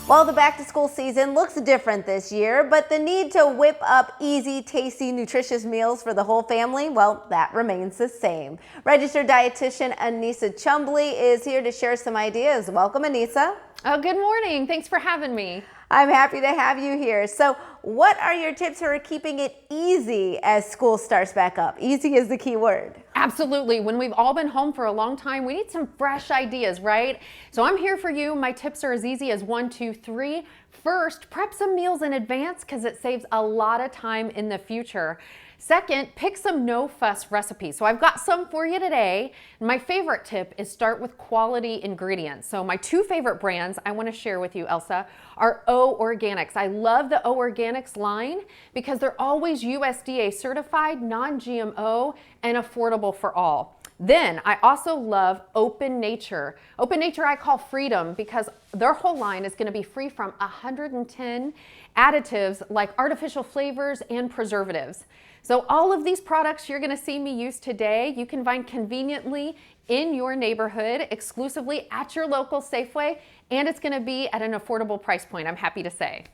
Well, the back-to-school season looks different this year, but the need to whip up easy, tasty, nutritious meals for the whole family, well, that remains the same. Registered dietitian Anissa Chumbly is here to share some ideas. Welcome, Anissa. Oh, good morning. Thanks for having me. I'm happy to have you here. So what are your tips for keeping it easy as school starts back up? Easy is the key word. Absolutely. When we've all been home for a long time, we need some fresh ideas, right? So I'm here for you. My tips are as easy as 1, 2, 3. First, prep some meals in advance because it saves a lot of time in the future. Second, pick some no-fuss recipes. So I've got some for you today. My favorite tip is start with quality ingredients. So my two favorite brands I want to share with you, Elsa, are O Organics. I love the O Organics line because they're always USDA certified, non-GMO, and affordable for all. Then I also love Open Nature. Open Nature I call Freedom because their whole line is going to be free from 110 additives like artificial flavors and preservatives. So all of these products you're going to see me use today, you can find conveniently in your neighborhood, exclusively at your local Safeway, and it's going to be at an affordable price point, I'm happy to say.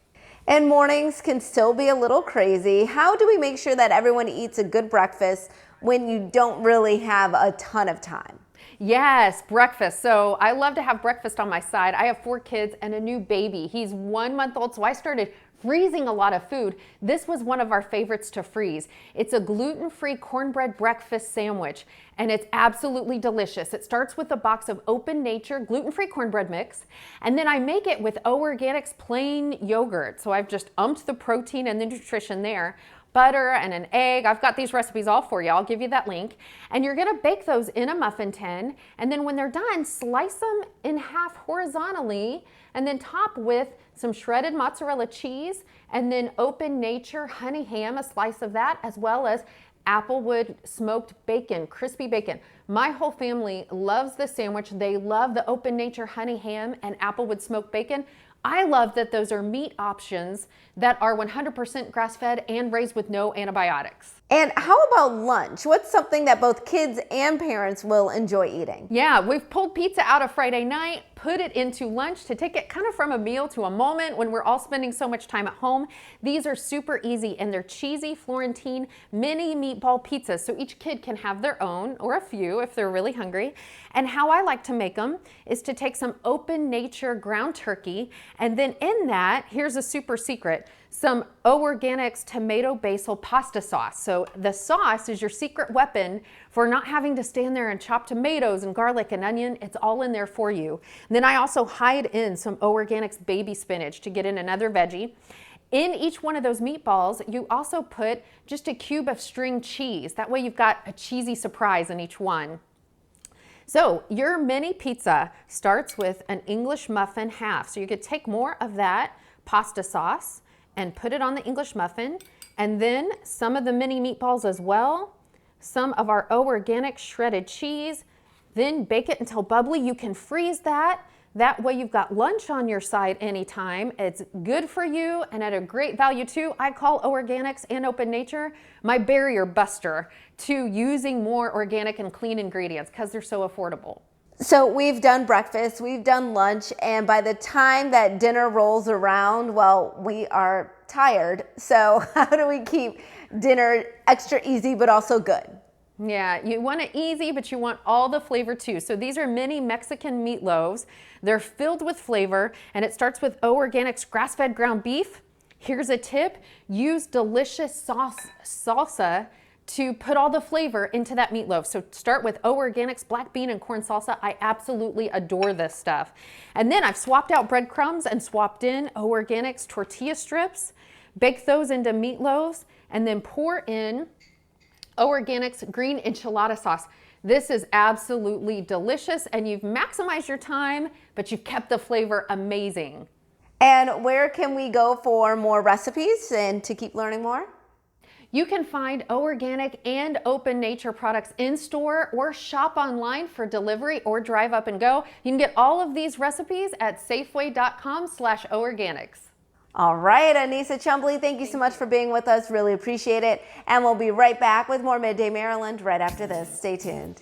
And mornings can still be a little crazy. How do we make sure that everyone eats a good breakfast when you don't really have a ton of time? Yes, breakfast. So I love to have breakfast on my side. I have 4 kids and a new baby. He's 1 month old, so I started freezing a lot of food. This was one of our favorites to freeze. It's a gluten-free cornbread breakfast sandwich, and it's absolutely delicious. It starts with a box of Open Nature gluten-free cornbread mix, and then I make it with O Organics plain yogurt. So I've just umped the protein and the nutrition there. Butter and an egg. I've got these recipes all for you. I'll give you that link. And you're gonna bake those in a muffin tin. And then when they're done, slice them in half horizontally and then top with some shredded mozzarella cheese and then Open Nature honey ham, a slice of that, as well as applewood smoked bacon, crispy bacon. My whole family loves this sandwich. They love the Open Nature honey ham and applewood smoked bacon. I love that those are meat options that are 100% grass-fed and raised with no antibiotics. And how about lunch? What's something that both kids and parents will enjoy eating? Yeah, we've pulled pizza out of Friday night, put it into lunch to take it kind of from a meal to a moment when we're all spending so much time at home. These are super easy and they're cheesy Florentine mini meatball pizzas. So each kid can have their own or a few if they're really hungry. And how I like to make them is to take some Open Nature ground turkey and then in that, here's a super secret, some O Organics tomato basil pasta sauce. So the sauce is your secret weapon for not having to stand there and chop tomatoes and garlic and onion. It's all in there for you. And then I also hide in some O Organics baby spinach to get in another veggie. In each one of those meatballs, you also put just a cube of string cheese. That way you've got a cheesy surprise in each one. So your mini pizza starts with an English muffin half. So you could take more of that pasta sauce and put it on the English muffin, and then some of the mini meatballs as well, some of our O Organic shredded cheese, then bake it until bubbly. You can freeze that. That way you've got lunch on your side anytime. It's good for you and at a great value too. I call O Organics and Open Nature my barrier buster to using more organic and clean ingredients because they're so affordable. So we've done breakfast, we've done lunch, and by the time that dinner rolls around, well, we are tired. So how do we keep dinner extra easy but also good? Yeah, you want it easy, but you want all the flavor too. So these are mini Mexican meatloaves. They're filled with flavor, and it starts with O Organics grass-fed ground beef. Here's a tip. Use delicious salsa to put all the flavor into that meatloaf. So start with O Organics black bean and corn salsa. I absolutely adore this stuff. And then I've swapped out breadcrumbs and swapped in O Organics tortilla strips. Bake those into meatloaves and then pour in O Organics green enchilada sauce. This is absolutely delicious and you've maximized your time, but you've kept the flavor amazing. And where can we go for more recipes and to keep learning more? You can find O Organic and Open Nature products in store or shop online for delivery or drive up and go. You can get all of these recipes at safeway.com/oorganics. All right, Anissa Chumbly, thank you so much for being with us. Really appreciate it. And we'll be right back with more Midday Maryland right after this. Stay tuned.